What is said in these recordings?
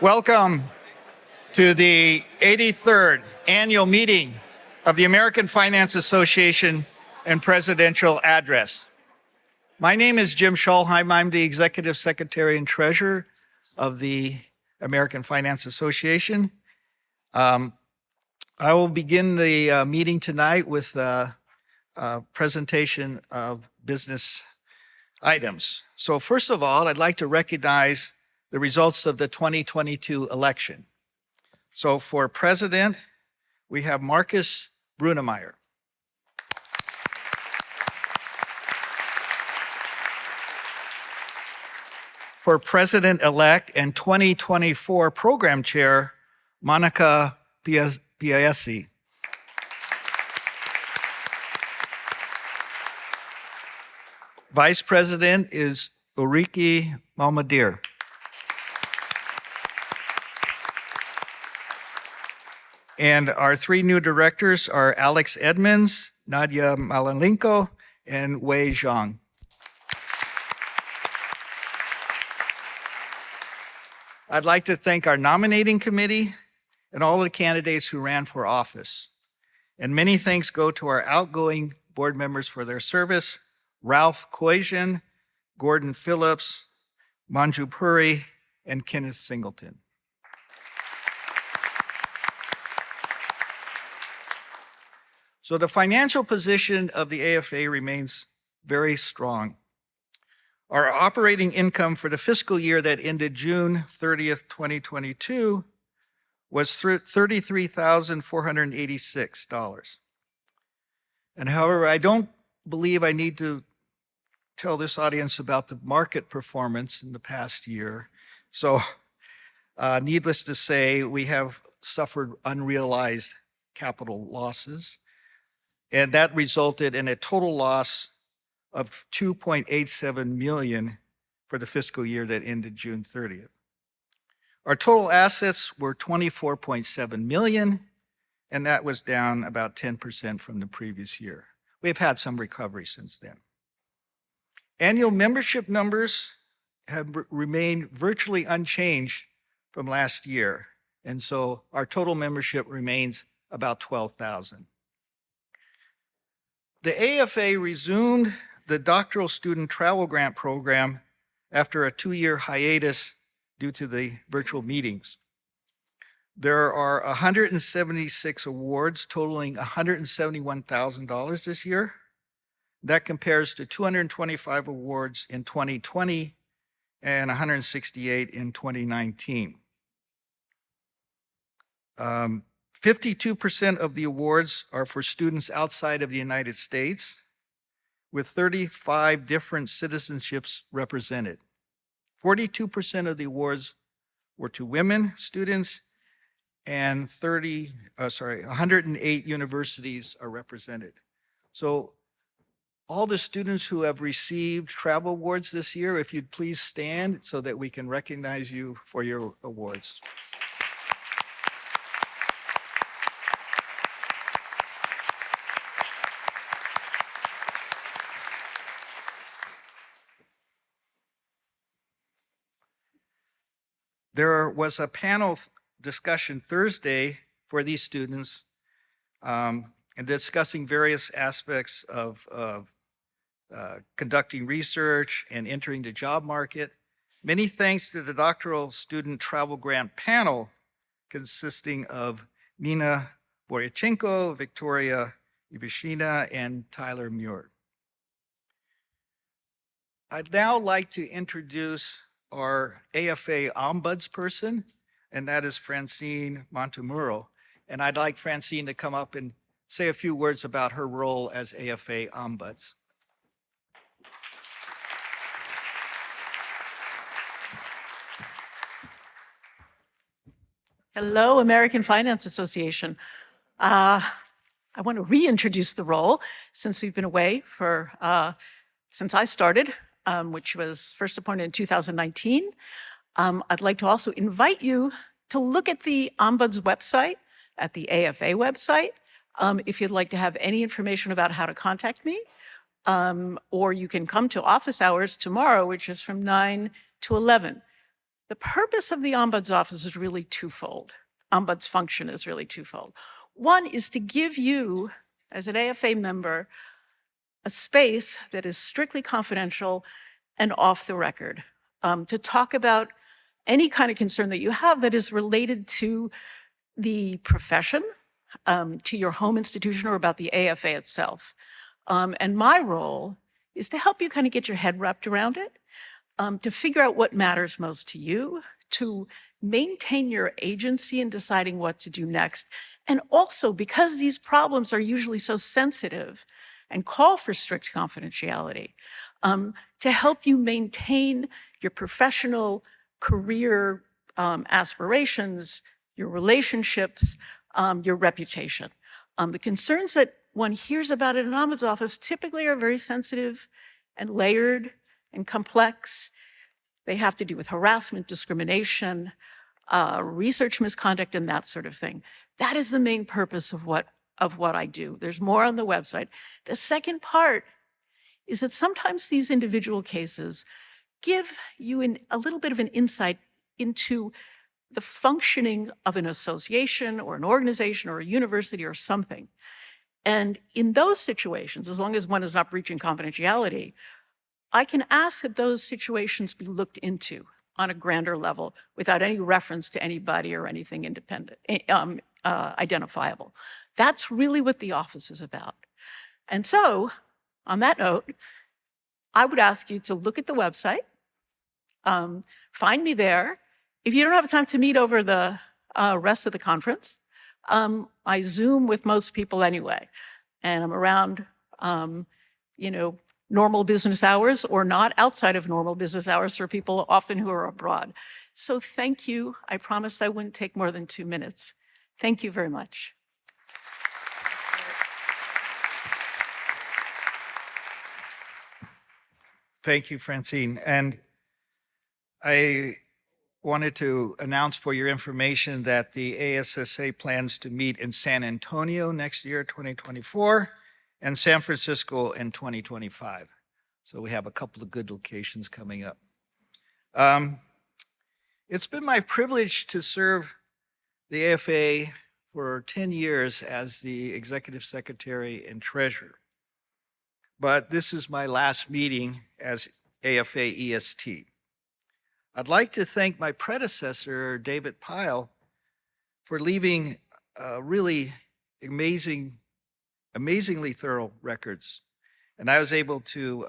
Welcome to the 83rd annual meeting of the American Finance Association and Presidential Address. My name is Jim Schallheim. I'm the Executive Secretary and Treasurer of the American Finance Association. I will begin the meeting tonight with a presentation of business items. So first of all, I'd like to recognize the results of the 2022 election. So for president, we have Markus Brunnermeier. For president-elect and 2024 program chair, Monica Biasi. Vice president is Ulrike Malmadir. And our three new directors are Alex Edmonds, Nadia Malalenko, and Wei Zhang. I'd like to thank our nominating committee and all the candidates who ran for office. And many thanks go to our outgoing board members for their service, Ralph Koijan, Gordon Phillips, Manju Puri, and Kenneth Singleton. So the financial position of the AFA remains very strong. Our operating income for the fiscal year that ended June 30th, 2022 was $33,486. And however, I don't believe I need to tell this audience about the market performance in the past year. So needless to say, we have suffered unrealized capital losses. And that resulted in a total loss of $2.87 million for the fiscal year that ended June 30th. Our total assets were $24.7 million, and that was down about 10% from the previous year. We've had some recovery since then. Annual membership numbers have remained virtually unchanged from last year, and so our total membership remains about 12,000. The AFA resumed the doctoral student travel grant program after a 2-year hiatus due to the virtual meetings. There are 176 awards totaling $171,000 this year. That compares to 225 awards in 2020 and 168 in 2019. 52% of the awards are for students outside of the United States, with 35 different citizenships represented. 42% of the awards were to women students, and 108 universities are represented. So all the students who have received travel awards this year, if you'd please stand so that we can recognize you for your awards. There was a panel discussion Thursday for these students and discussing various aspects of conducting research and entering the job market. Many thanks to the doctoral student travel grant panel consisting of Nina Boryachenko, Victoria Ivashina, and Tyler Muir. I'd now like to introduce our AFA Ombuds person, and that is Francine Montemurro. And I'd like Francine to come up and say a few words about her role as AFA Ombuds. Hello, American Finance Association. I want to reintroduce the role since we've been away since I started, which was first appointed in 2019. I'd like to also invite you to look at the Ombuds website, at the AFA website, if you'd like to have any information about how to contact me. Or you can come to office hours tomorrow, which is from 9 to 11. The purpose of the Ombuds office is really twofold. Ombuds function is really twofold. One is to give you, as an AFA member, a space that is strictly confidential and off the record, to talk about any kind of concern that you have that is related to the profession, to your home institution, or about the AFA itself. And my role is to help you kind of get your head wrapped around it, to figure out what matters most to you, to maintain your agency in deciding what to do next. And also, because these problems are usually so sensitive and call for strict confidentiality, to help you maintain your professional career aspirations, your relationships, your reputation. The concerns that one hears about in an ombuds office typically are very sensitive and layered and complex. They have to do with harassment, discrimination, research misconduct, and that sort of thing. That is the main purpose of what I do. There's more on the website. The second part is that sometimes these individual cases give you a little bit of an insight into the functioning of an association or an organization or a university or something. And in those situations, as long as one is not breaching confidentiality, I can ask that those situations be looked into on a grander level without any reference to anybody or anything independent, identifiable. That's really what the office is about. And so, on that note, I would ask you to look at the website, find me there. If you don't have time to meet over the rest of the conference, I Zoom with most people anyway, and I'm around, normal business hours or not outside of normal business hours for people often who are abroad. So thank you. I promised I wouldn't take more than 2 minutes. Thank you very much. Thank you, Francine. And I wanted to announce for your information that the ASSA plans to meet in San Antonio next year, 2024, and San Francisco in 2025. So we have a couple of good locations coming up. It's been my privilege to serve the AFA for 10 years as the executive secretary and treasurer. But this is my last meeting as AFA EST. I'd like to thank my predecessor, David Pyle, for leaving really amazingly thorough records. And I was able to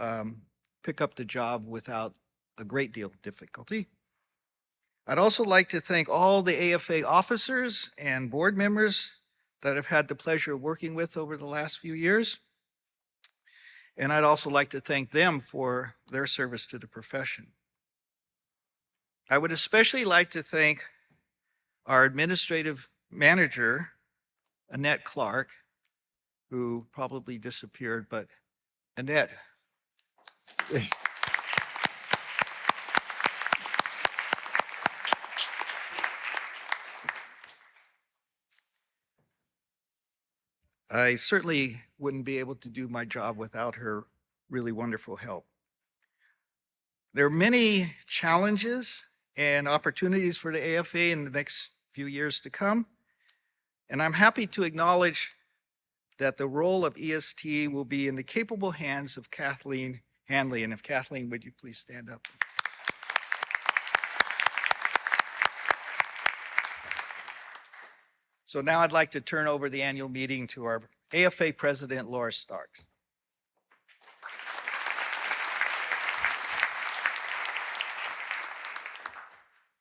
pick up the job without a great deal of difficulty. I'd also like to thank all the AFA officers and board members that I've had the pleasure of working with over the last few years. And I'd also like to thank them for their service to the profession. I would especially like to thank our administrative manager, Annette Clark, who probably disappeared, but Annette. I certainly wouldn't be able to do my job without her really wonderful help. There are many challenges and opportunities for the AFA in the next few years to come, and I'm happy to acknowledge that the role of EST will be in the capable hands of Kathleen Hanley. And if Kathleen, would you please stand up? So now I'd like to turn over the annual meeting to our AFA President, Laura Starks.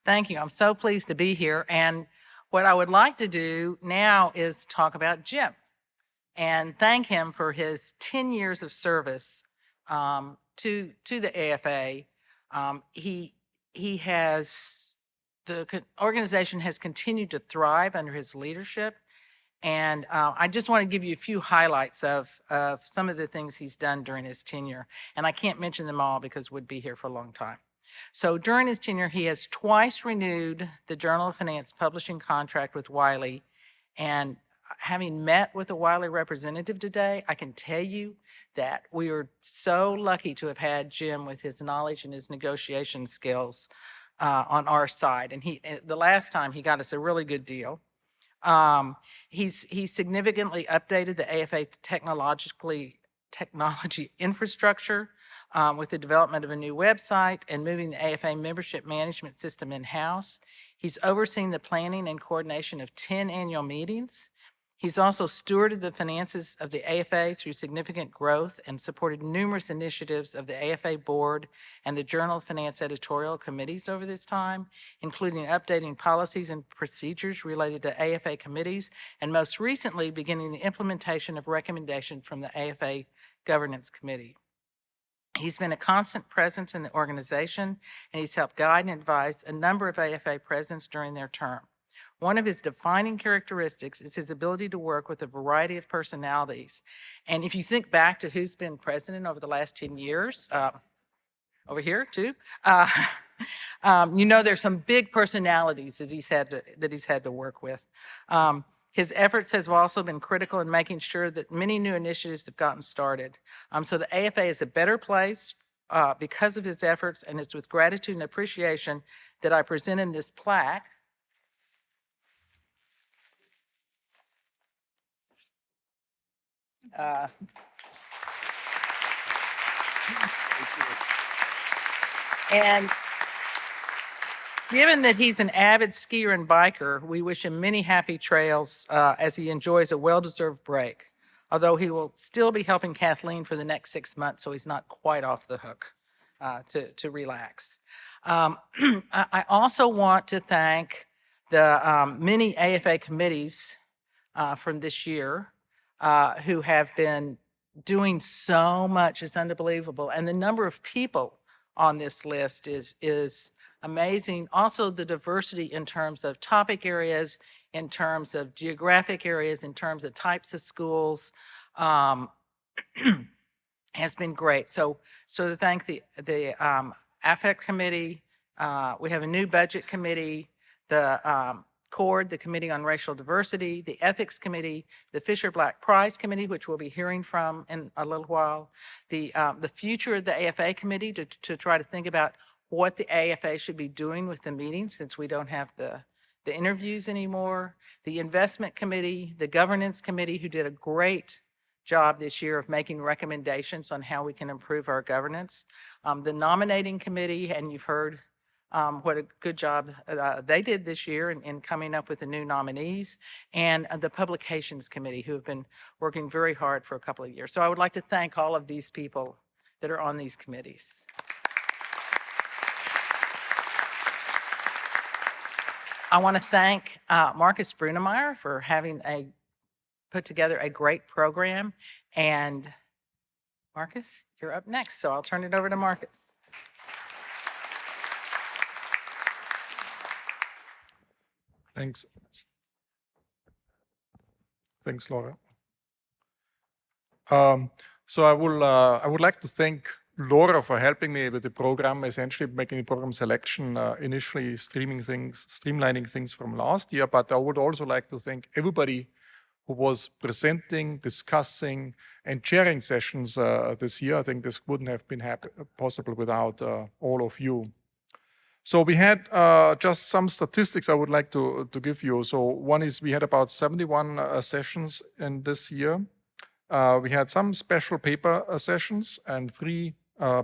Thank you. I'm so pleased to be here. And what I would like to do now is talk about Jim and thank him for his 10 years of service to the AFA. The organization has continued to thrive under his leadership. And I just want to give you a few highlights of some of the things he's done during his tenure. And I can't mention them all because we'd be here for a long time. So during his tenure, he has twice renewed the Journal of Finance publishing contract with Wiley. And having met with a Wiley representative today, I can tell you that we are so lucky to have had Jim with his knowledge and his negotiation skills on our side. And the last time he got us a really good deal. He's significantly updated the AFA technology infrastructure with the development of a new website and moving the AFA membership management system in-house. He's overseen the planning and coordination of 10 annual meetings. He's also stewarded the finances of the AFA through significant growth and supported numerous initiatives of the AFA board and the Journal of Finance editorial committees over this time, including updating policies and procedures related to AFA committees, and most recently beginning the implementation of recommendations from the AFA Governance Committee. He's been a constant presence in the organization, and he's helped guide and advise a number of AFA presidents during their term. One of his defining characteristics is his ability to work with a variety of personalities. And if you think back to who's been president over the last 10 years, over here too, you know there's some big personalities that he's had to work with. His efforts have also been critical in making sure that many new initiatives have gotten started. So the AFA is a better place because of his efforts, and it's with gratitude and appreciation that I present him this plaque. And given that he's an avid skier and biker, we wish him many happy trails as he enjoys a well-deserved break, although he will still be helping Kathleen for the next 6 months, so he's not quite off the hook to relax. I also want to thank the many AFA committees from this year who have been doing so much. It's unbelievable. And the number of people on this list is amazing. Also, the diversity in terms of topic areas, in terms of geographic areas, in terms of types of schools, has been great. So to thank the AFA committee, we have a new budget committee, the CORD, the Committee on Racial Diversity, the Ethics Committee, the Fisher Black Prize Committee, which we'll be hearing from in a little while, the future of the AFA Committee to try to think about what the AFA should be doing with the meetings since we don't have the interviews anymore, the Investment Committee, the Governance Committee, who did a great job this year of making recommendations on how we can improve our governance, the Nominating Committee, and you've heard what a good job they did this year in coming up with the new nominees, and the Publications Committee, who have been working very hard for a couple of years. So I would like to thank all of these people that are on these committees. I want to thank Markus Brunnermeier for having put together a great program. And Markus, you're up next, so I'll turn it over to Markus. Thanks. Thanks, Laura. So I would like to thank Laura for helping me with the program, essentially making the program selection, initially streamlining things from last year. But I would also like to thank everybody who was presenting, discussing, and chairing sessions this year. I think this wouldn't have been possible without all of you. So we had just some statistics I would like to give you. So one is we had about 71 sessions in this year. We had some special paper sessions and 3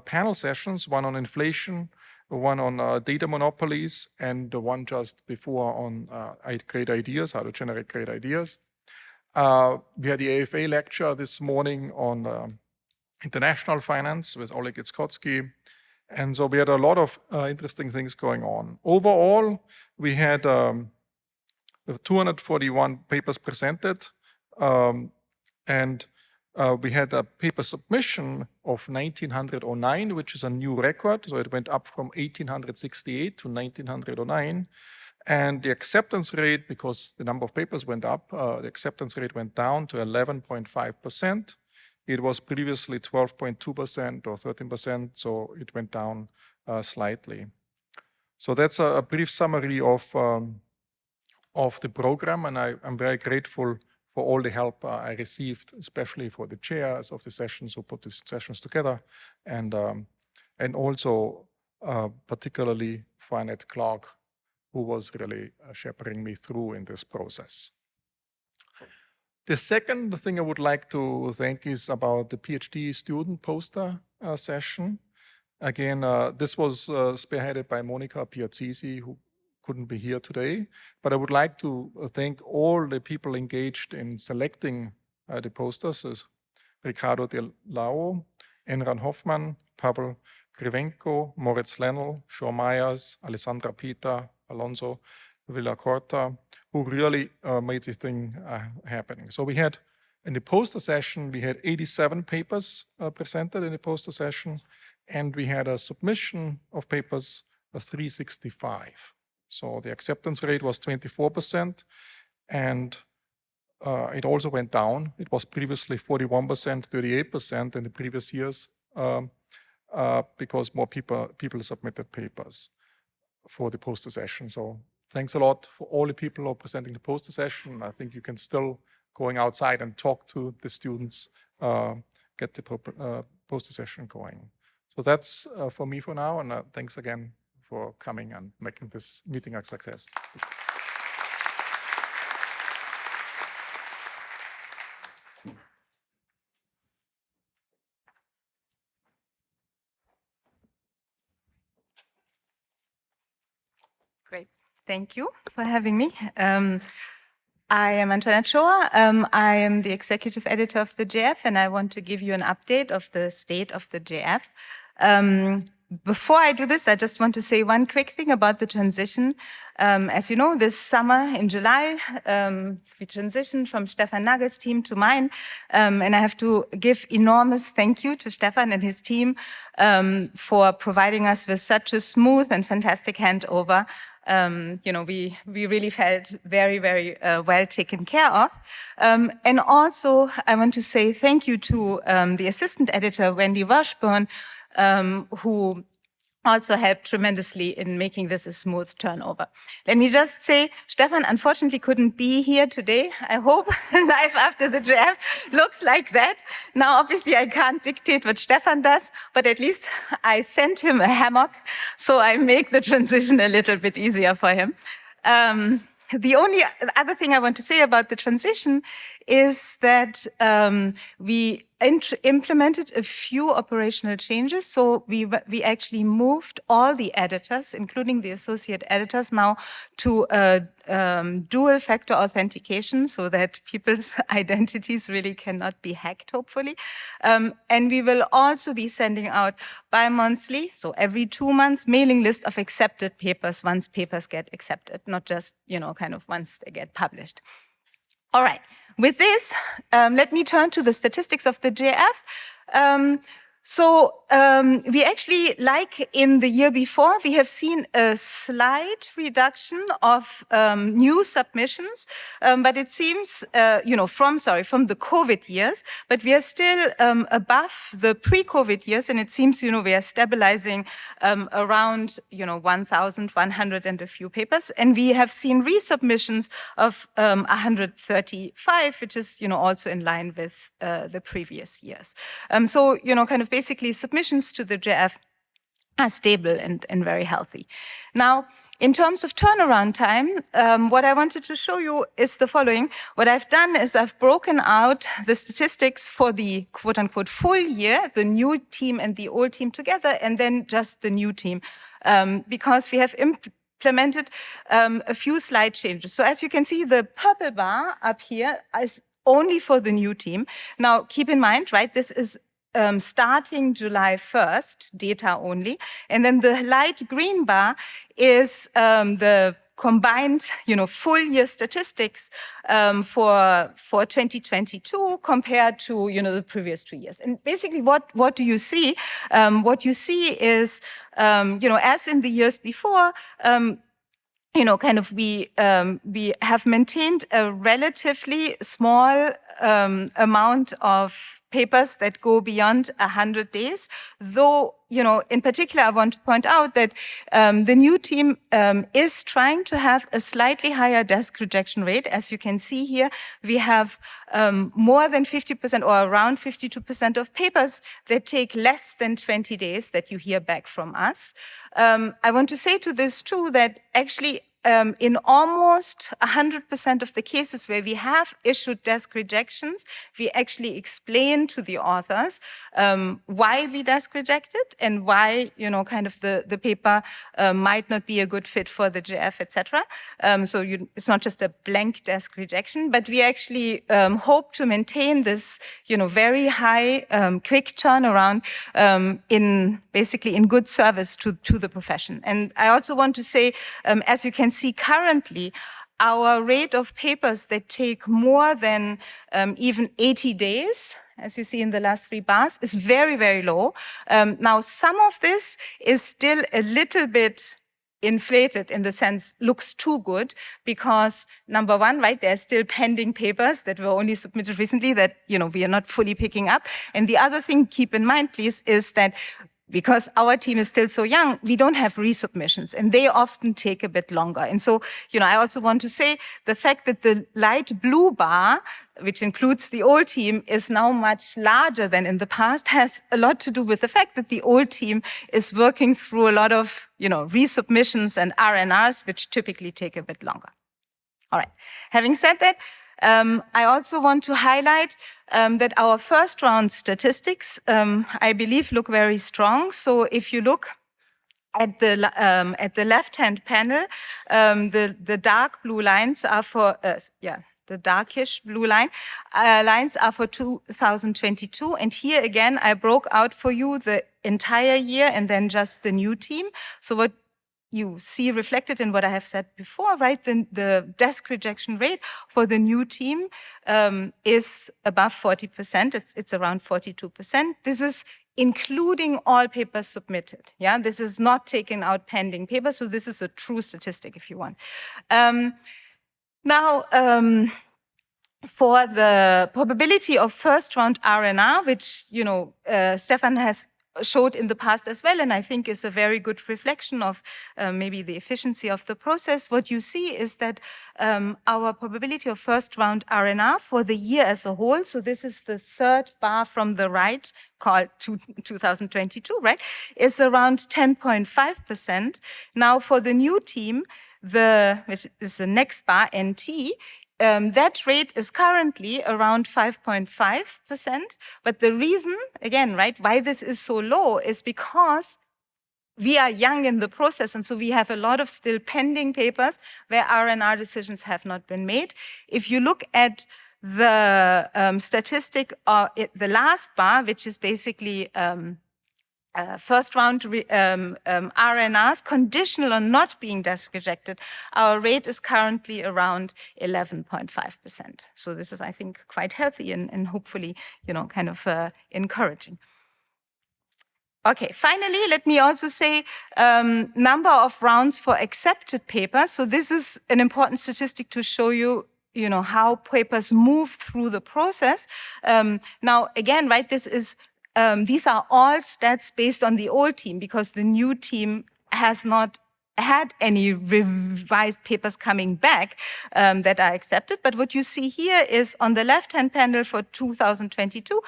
panel sessions, one on inflation, one on data monopolies, and the one just before on great ideas, how to generate great ideas. We had the AFA lecture this morning on international finance with Oleg Itskotsky. And so we had a lot of interesting things going on. Overall, we had 241 papers presented, and we had a paper submission of 1909, which is a new record. So it went up from 1868 to 1909. And the acceptance rate, because the number of papers went up, the acceptance rate went down to 11.5%. It was previously 12.2% or 13%, so it went down slightly. So that's a brief summary of the program, and I'm very grateful for all the help I received, especially for the chairs of the sessions who put these sessions together, and also particularly for Annette Clark, who was really shepherding me through in this process. The second thing I would like to thank is about the PhD student poster session. Again, this was spearheaded by Monica Piazzisi, who couldn't be here today. But I would like to thank all the people engaged in selecting the posters, as Ricardo Del Lao, Enran Hoffmann, Pavel Krivenko, Moritz Lennel, Schoar Myers, Alessandra Pita, Alonso Villacorta, who really made this thing happening. So we had, in the poster session, we had 87 papers presented in the poster session, and we had a submission of papers of 365. So the acceptance rate was 24%, and it also went down. It was previously 41%, 38% in the previous years, because more people submitted papers for the poster session. So thanks a lot for all the people who are presenting the poster session. I think you can still going outside and talk to the students, get the poster session going. So that's for me for now, and thanks again for coming and making this meeting a success. Great. Thank you for having me. I am Antoinette Schoar. I am the executive editor of the JF, and I want to give you an update of the state of the JF. Before I do this, I just want to say one quick thing about the transition. As you know, this summer in July, we transitioned from Stefan Nagel's team to mine. And I have to give enormous thank you to Stefan and his team for providing us with such a smooth and fantastic handover. We really felt very, very well taken care of. And also, I want to say thank you to the assistant editor, Wendy Washburn, who also helped tremendously in making this a smooth turnover. Let me just say, Stefan unfortunately couldn't be here today. I hope life after the JF looks like that. Now, obviously, I can't dictate what Stefan does, but at least I sent him a hammock, so I make the transition a little bit easier for him. The only other thing I want to say about the transition is that we implemented a few operational changes. So we actually moved all the editors, including the associate editors, now to dual factor authentication so that people's identities really cannot be hacked, hopefully. And we will also be sending out bi-monthly, so every 2 months, mailing list of accepted papers once papers get accepted, not just, kind of once they get published. All right. With this, let me turn to the statistics of the JF. We actually, like in the year before, we have seen a slight reduction of new submissions, but it seems, from the COVID years, but we are still above the pre-COVID years, and it seems, we are stabilizing around, 1,100 and a few papers, and we have seen resubmissions of 135, which is, also in line with the previous years. Basically, submissions to the JF are stable and very healthy. Now, in terms of turnaround time, what I wanted to show you is the following. What I've done is I've broken out the statistics for the quote-unquote full year, the new team and the old team together, and then just the new team, because we have implemented a few slight changes. So as you can see, the purple bar up here is only for the new team. Now, keep in mind, right, this is starting July 1st, data only. And then the light green bar is the combined, full year statistics for 2022 compared to, the previous 2 years. And basically, what do you see? What you see is, as in the years before, we have maintained a relatively small amount of papers that go beyond 100 days. Though, in particular, I want to point out that the new team is trying to have a slightly higher desk rejection rate. As you can see here, we have more than 50% or around 52% of papers that take less than 20 days that you hear back from us. I want to say to this too that actually in almost 100% of the cases where we have issued desk rejections, we actually explain to the authors why we desk rejected and why, kind of the paper might not be a good fit for the JF, etc. So it's not just a blank desk rejection, but we actually hope to maintain this, very high, quick turnaround basically in good service to the profession. And I also want to say, as you can see currently, our rate of papers that take more than even 80 days, as you see in the last 3 bars, is very, very low. Now, some of this is still a little bit inflated in the sense looks too good because number one, right, there's still pending papers that were only submitted recently that, we are not fully picking up. And the other thing, keep in mind, please, is that because our team is still so young, we don't have resubmissions, and they often take a bit longer. And so, I also want to say the fact that the light blue bar, which includes the old team, is now much larger than in the past, has a lot to do with the fact that the old team is working through a lot of, resubmissions and R&Rs, which typically take a bit longer. All right. Having said that, I also want to highlight that our first round statistics, I believe, look very strong. So if you look at the left-hand panel, the dark blue lines are for the darkish blue lines are for 2022. And here again, I broke out for you the entire year and then just the new team. So what you see reflected in what I have said before, right? The desk rejection rate for the new team is above 40%. It's around 42%. This is including all papers submitted. Yeah, this is not taking out pending papers. So this is a true statistic, if you want. Now, for the probability of first round R&R, which Stefan has showed in the past as well, and I think is a very good reflection of maybe the efficiency of the process. What you see is that our probability of first round R&R for the year as a whole, so this is the third bar from the right, called 2022, right, is around 10.5%. Now for the new team, which is the next bar, NT, that rate is currently around 5.5%. But the reason, again, right, why this is so low is because we are young in the process. And so we have a lot of still pending papers where R&R decisions have not been made. If you look at the statistic, the last bar, which is basically first round R&Rs conditional on not being desk rejected, our rate is currently around 11.5%. So this is, I think, quite healthy and hopefully, kind of encouraging. Okay, finally, let me also say number of rounds for accepted papers. So this is an important statistic to show you, how papers move through the process. Now, again, right, these are all stats based on the old team because the new team has not had any revised papers coming back that are accepted. But what you see here is on the left-hand panel for 2022,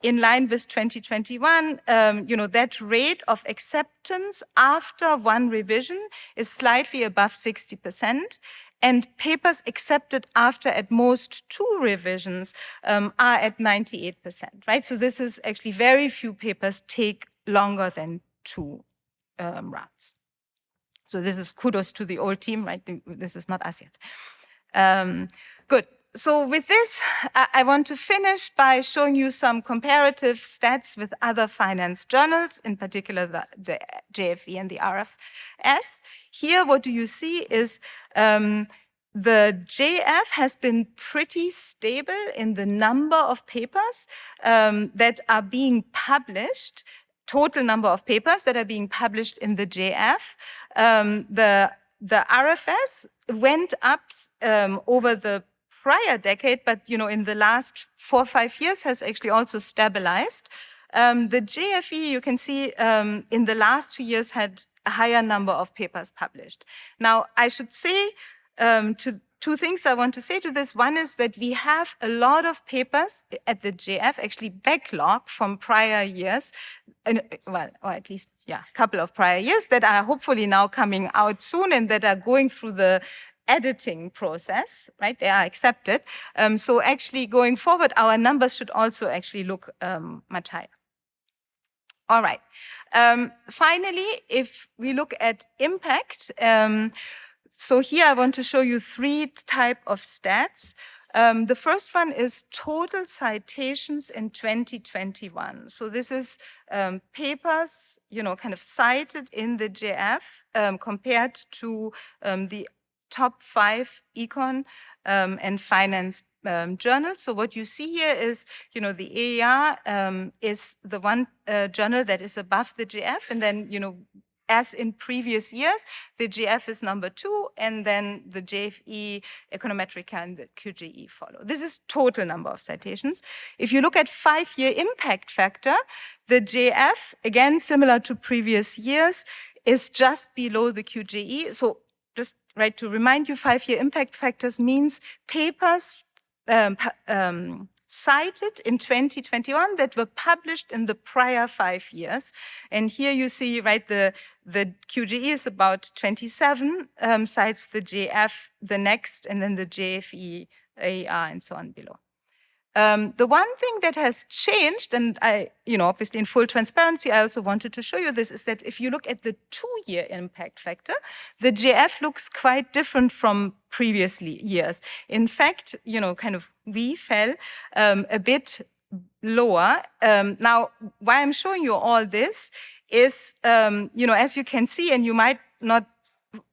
in line with 2021, that rate of acceptance after one revision is slightly above 60%. And papers accepted after at most 2 revisions are at 98%, right? So this is actually very few papers take longer than 2 rounds. So this is kudos to the old team, right? This is not us yet. Good. So with this, I want to finish by showing you some comparative stats with other finance journals, in particular the JFE and the RFS. Here, what do you see is the JF has been pretty stable in the number of papers that are being published, total number of papers that are being published in the JF. The RFS went up over the prior decade, but in the last 4 or 5 years has actually also stabilized. The JFE, you can see in the last 2 years had a higher number of papers published. Now, I should say two things I want to say to this. One is that we have a lot of papers at the JF, actually backlog from prior years, or at least, a couple of prior years that are hopefully now coming out soon and that are going through the editing process, right? They are accepted. So actually going forward, our numbers should also actually look much higher. All right. Finally, if we look at impact, so here I want to show you 3 types of stats. The first one is total citations in 2021. So this is papers, kind of cited in the JF compared to the top 5 econ and finance journals. So what you see here is, the AER is the one journal that is above the JF, and then, as in previous years, the JF is number 2, and then the JFE, Econometrica, and the QJE follow. This is total number of citations. If you look at 5-year impact factor, the JF, again, similar to previous years, is just below the QJE. So just to remind you, 5-year impact factors means papers cited in 2021 that were published in the prior 5 years. And here you see, the QJE is about 27 cites, the JF, the next, and then the JFE, AER, and so on below. The one thing that has changed, and I, obviously in full transparency, I also wanted to show you this, is that if you look at the 2-year impact factor, the JF looks quite different from previous years. In fact, we fell a bit lower. Now, why I'm showing you all this is, as you can see, and you might not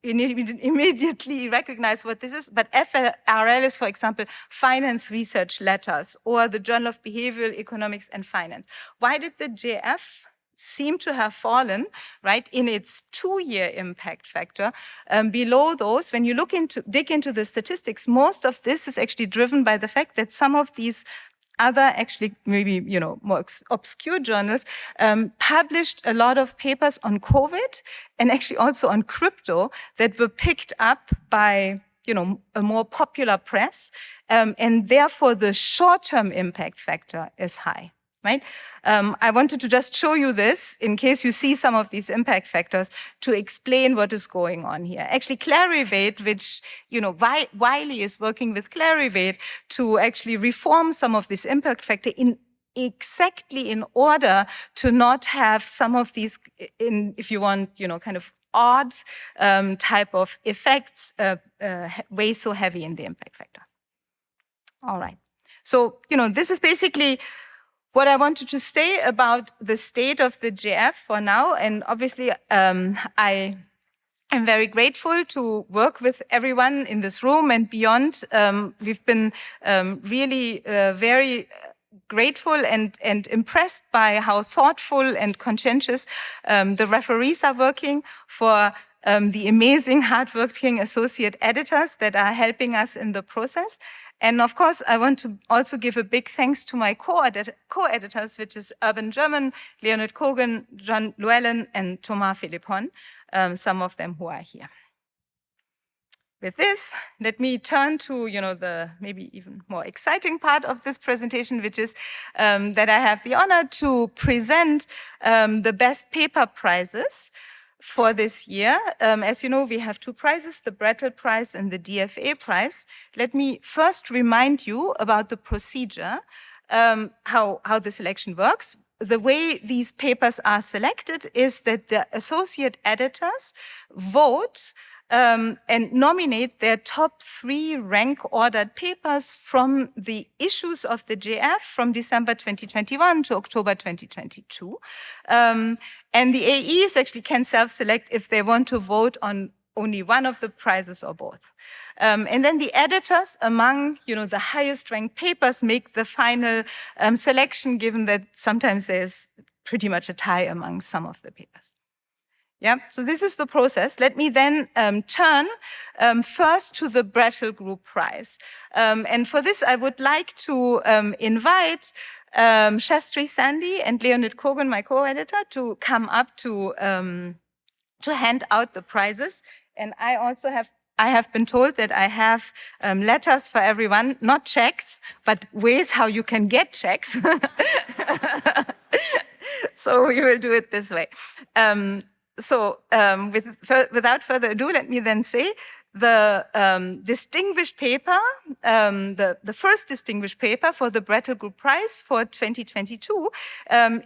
immediately recognize what this is, but FRL is, for example, Finance Research Letters or the Journal of Behavioral Economics and Finance. Why did the JF seem to have fallen, in its 2-year impact factor below those? When you dig into the statistics, most of this is actually driven by the fact that some of these other, actually maybe more obscure journals published a lot of papers on COVID and actually also on crypto that were picked up by a more popular press, and therefore the short-term impact factor is high. I wanted to just show you this in case you see some of these impact factors to explain what is going on here. Actually, Clarivate, which, Wiley is working with Clarivate to actually reform some of this impact factor exactly in order to not have some of these, if you want, kind of odd type of effects weigh so heavy in the impact factor. All right. So, this is basically what I wanted to say about the state of the JF for now. And obviously, I am very grateful to work with everyone in this room and beyond. We've been really very grateful and impressed by how thoughtful and conscientious the referees are working, for the amazing hardworking associate editors that are helping us in the process. And of course, I want to also give a big thanks to my co-editors, which is Urban German, Leonid Kogan, John Llewellyn, and Thomas Philippon, some of them who are here. With this, let me turn to the maybe even more exciting part of this presentation, which is that I have the honor to present the best paper prizes for this year. As you know, we have 2 prizes, the Brettel Prize and the DFA Prize. Let me first remind you about the procedure, how the selection works. The way these papers are selected is that the associate editors vote and nominate their top 3 rank-ordered papers from the issues of the JF from December 2021 to October 2022. And the AEs actually can self-select if they want to vote on only one of the prizes or both. And then the editors among the highest ranked papers make the final selection, given that sometimes there's pretty much a tie among some of the papers. Yeah, so this is the process. Let me then turn first to the Brettel Group Prize. And for this, I would like to invite Shastri Sandy and Leonid Kogan, my co-editor, to come up to hand out the prizes. And I have been told that I have letters for everyone, not checks, but ways how you can get checks. So we will do it this way. Without further ado, let me then say the distinguished paper, the first distinguished paper for the Brettel Group Prize for 2022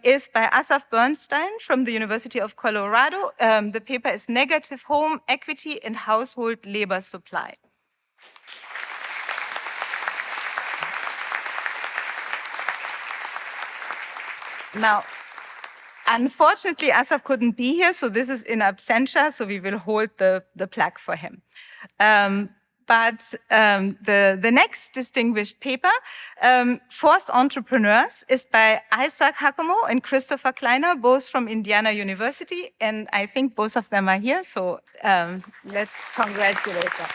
is by Asaf Bernstein from the University of Colorado. The paper is Negative Home Equity and Household Labor Supply. Now, unfortunately, Asaf couldn't be here, so this is in absentia, so we will hold the plaque for him. But the next distinguished paper, Forced Entrepreneurs, is by Isaac Hakamo and Christopher Kleiner, both from Indiana University, and I think both of them are here, so let's congratulate them.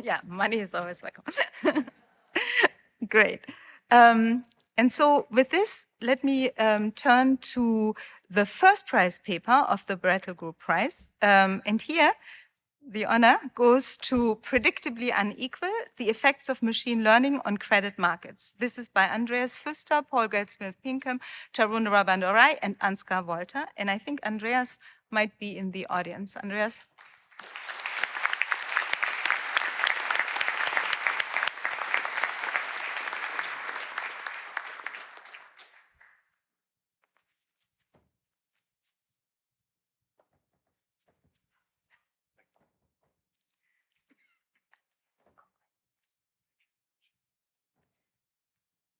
Yeah, money is always welcome. Great. And so with this, let me turn to the first prize paper of the Brettel Group Prize. And here, the honor goes to Predictably Unequal, the Effects of Machine Learning on Credit Markets. This is by Andreas Pfister, Paul Goldsmith-Pinkham, Tarunara Bandorai, and Ansgar Wolter. And I think Andreas might be in the audience. Andreas?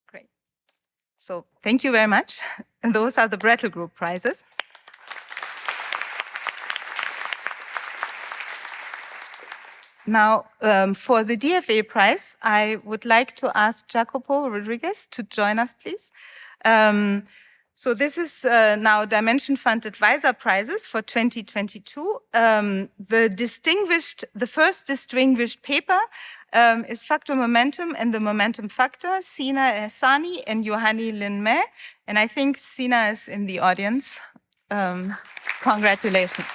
Great. So thank you very much. And those are the Brettel Group prizes. Now, for the DFA prize, I would like to ask Jacopo Rodriguez to join us, please. So this is now Dimension Fund Advisor Prizes for 2022. The first distinguished paper is Factor Momentum and the Momentum Factor, Sina Ehsani and Yohani Linmeh. And I think Sina is in the audience. Congratulations.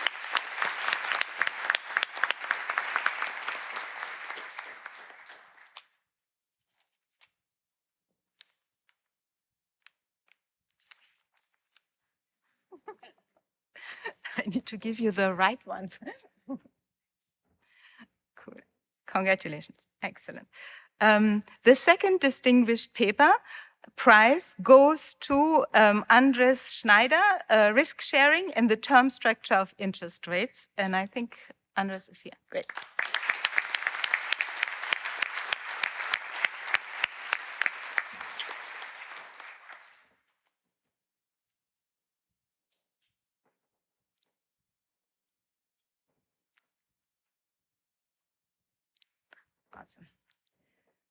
I need to give you the right ones. Cool. Congratulations. Excellent. The second distinguished paper prize goes to Andres Schneider, Risk Sharing and the Term Structure of Interest Rates. And I think Andres is here. Great. Awesome.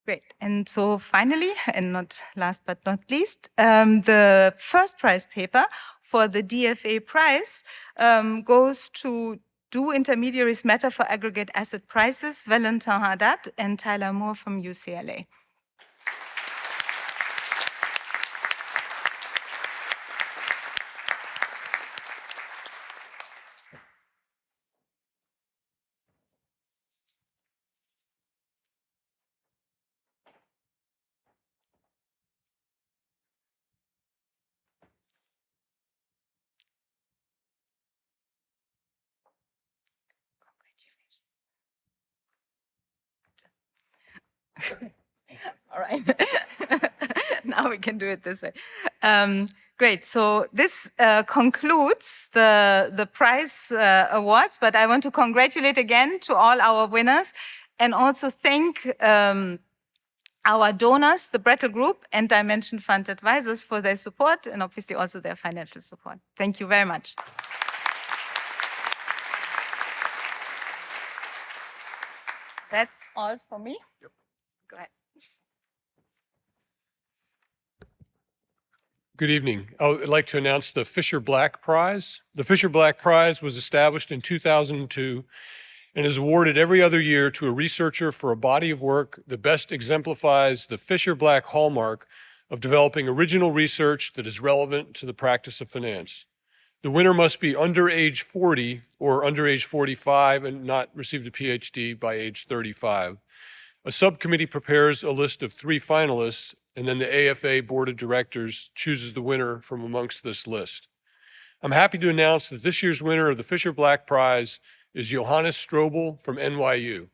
Great. And so finally, and not last but not least, the first prize paper for the DFA prize goes to Do Intermediaries Matter for Aggregate Asset Prices, Valentin Haddad and Tyler Moore from UCLA. All right. Now we can do it this way. Great. So this concludes the prize awards, but I want to congratulate again to all our winners and also thank our donors, the Brettel Group and Dimension Fund Advisors for their support and obviously also their financial support. Thank you very much. That's all for me. Go ahead. Good evening. I would like to announce the Fisher Black Prize. The Fisher Black Prize was established in 2002 and is awarded every other year to a researcher for a body of work that best exemplifies the Fisher Black hallmark of developing original research that is relevant to the practice of finance. The winner must be under age 40 or under age 45 and not received a PhD by age 35. A subcommittee prepares a list of 3 finalists, and then the AFA Board of Directors chooses the winner from amongst this list. I'm happy to announce that this year's winner of the Fisher Black Prize is Johannes Stroebel from NYU.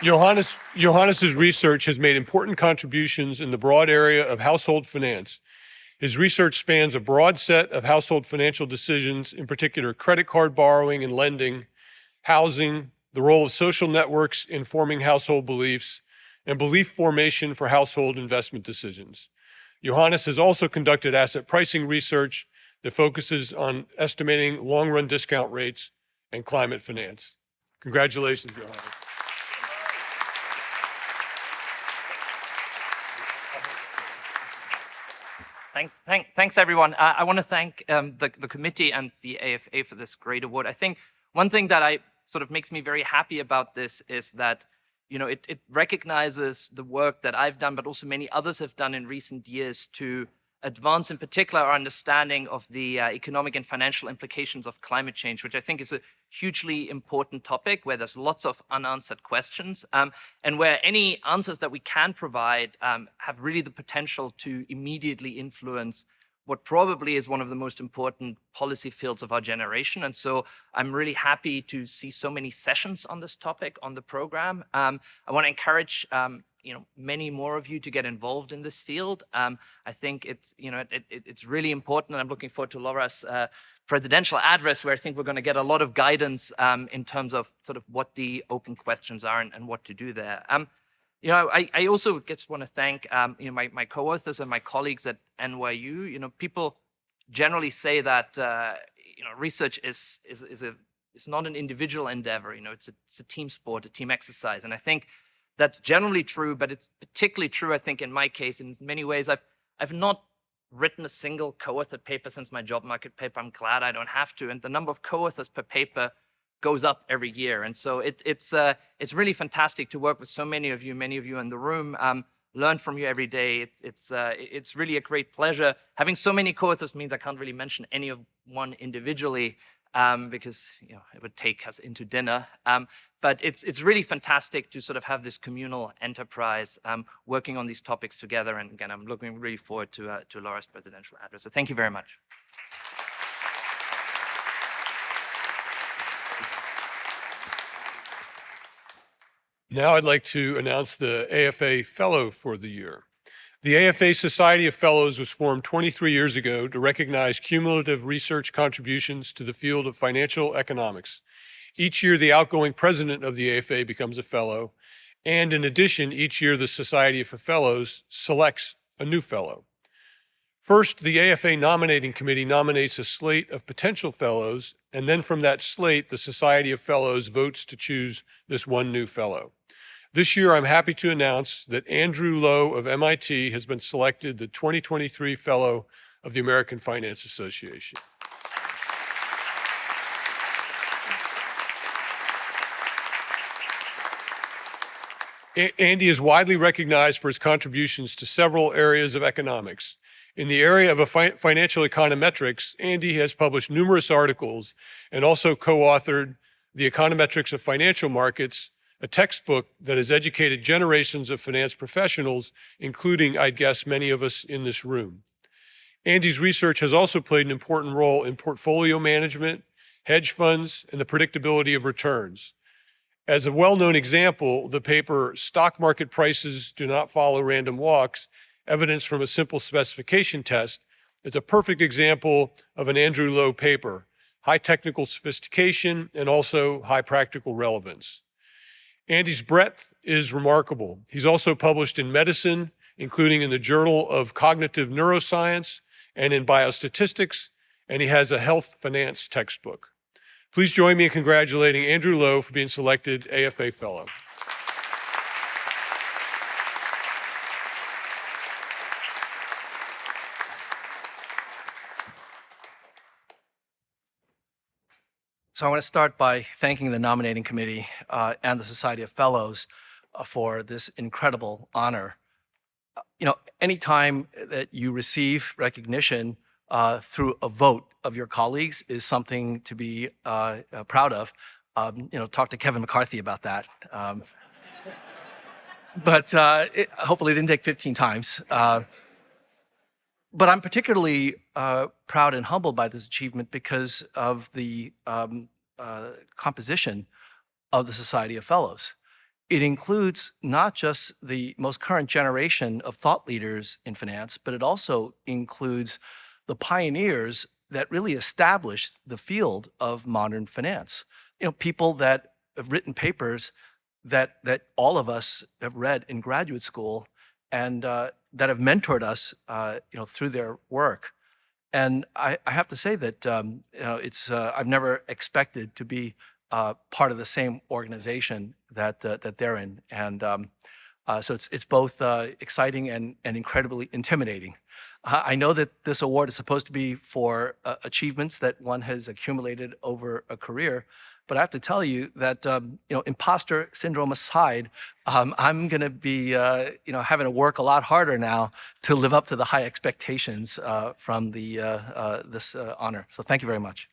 Johannes's research has made important contributions in the broad area of household finance. His research spans a broad set of household financial decisions, in particular credit card borrowing and lending, housing, the role of social networks in forming household beliefs, and belief formation for household investment decisions. Johannes has also conducted asset pricing research that focuses on estimating long-run discount rates and climate finance. Congratulations, Johannes. Thanks everyone. I want to thank the committee and the AFA for this great award. I think one thing that sort of makes me very happy about this is that, you know, it recognizes the work that I've done, but also many others have done in recent years to advance, in particular, our understanding of the economic and financial implications of climate change, which I think is a hugely important topic where there's lots of unanswered questions, and where any answers that we can provide have really the potential to immediately influence what probably is one of the most important policy fields of our generation. And so I'm really happy to see so many sessions on this topic on the program. I want to encourage many more of you to get involved in this field. I think it's it's really important, and I'm looking forward to Laura's presidential address, where I think we're going to get a lot of guidance in terms of sort of what the open questions are and what to do there. I also just want to thank my co-authors and my colleagues at NYU. People generally say that research is not an individual endeavor. It's a team sport, a team exercise, and I think that's generally true. But it's particularly true, I think, in my case. In many ways, I've not written a single co-authored paper since my job market paper. I'm glad I don't have to, and the number of co-authors per paper goes up every year. And so it's really fantastic to work with so many of you in the room, learn from you every day. It's really a great pleasure. Having so many co-authors means I can't really mention any of one individually, because it would take us into dinner. But it's really fantastic to sort of have this communal enterprise working on these topics together. And again, I'm looking really forward to Laura's presidential address. So thank you very much. Now I'd like to announce the AFA Fellow for the year. The AFA Society of Fellows was formed 23 years ago to recognize cumulative research contributions to the field of financial economics. Each year, the outgoing president of the AFA becomes a fellow, and in addition, each year the Society of Fellows selects a new fellow. First, the AFA nominating committee nominates a slate of potential fellows, and then from that slate, the Society of Fellows votes to choose this one new fellow. This year, I'm happy to announce that Andrew Lowe of MIT has been selected the 2023 Fellow of the American Finance Association. Andy is widely recognized for his contributions to several areas of economics. In the area of financial econometrics, Andy has published numerous articles and also co-authored The Econometrics of Financial Markets, a textbook that has educated generations of finance professionals, including, I'd guess, many of us in this room. Andy's research has also played an important role in portfolio management, hedge funds, and the predictability of returns. As a well-known example, the paper Stock Market Prices Do Not Follow Random Walks, Evidence from a Simple Specification Test, is a perfect example of an Andrew Lo paper, high technical sophistication and also high practical relevance. Andy's breadth is remarkable. He's also published in medicine, including in the Journal of Cognitive Neuroscience and in Biostatistics, and he has a health finance textbook. Please join me in congratulating Andrew Lo for being selected AFA Fellow. So I want to start by thanking the nominating committee and the Society of Fellows for this incredible honor. Anytime that you receive recognition through a vote of your colleagues is something to be proud of. Talk to Kevin McCarthy about that. But hopefully it didn't take 15 times. But I'm particularly proud and humbled by this achievement because of the composition of the Society of Fellows. It includes not just the most current generation of thought leaders in finance, but it also includes the pioneers that really established the field of modern finance. People that have written papers that all of us have read in graduate school and that have mentored us, through their work. And I have to say that I've never expected to be part of the same organization that they're in, and so it's both exciting and incredibly intimidating. I know that this award is supposed to be for achievements that one has accumulated over a career, but I have to tell you that imposter syndrome aside, I'm going to be having to work a lot harder now to live up to the high expectations from this honor. So thank you very much.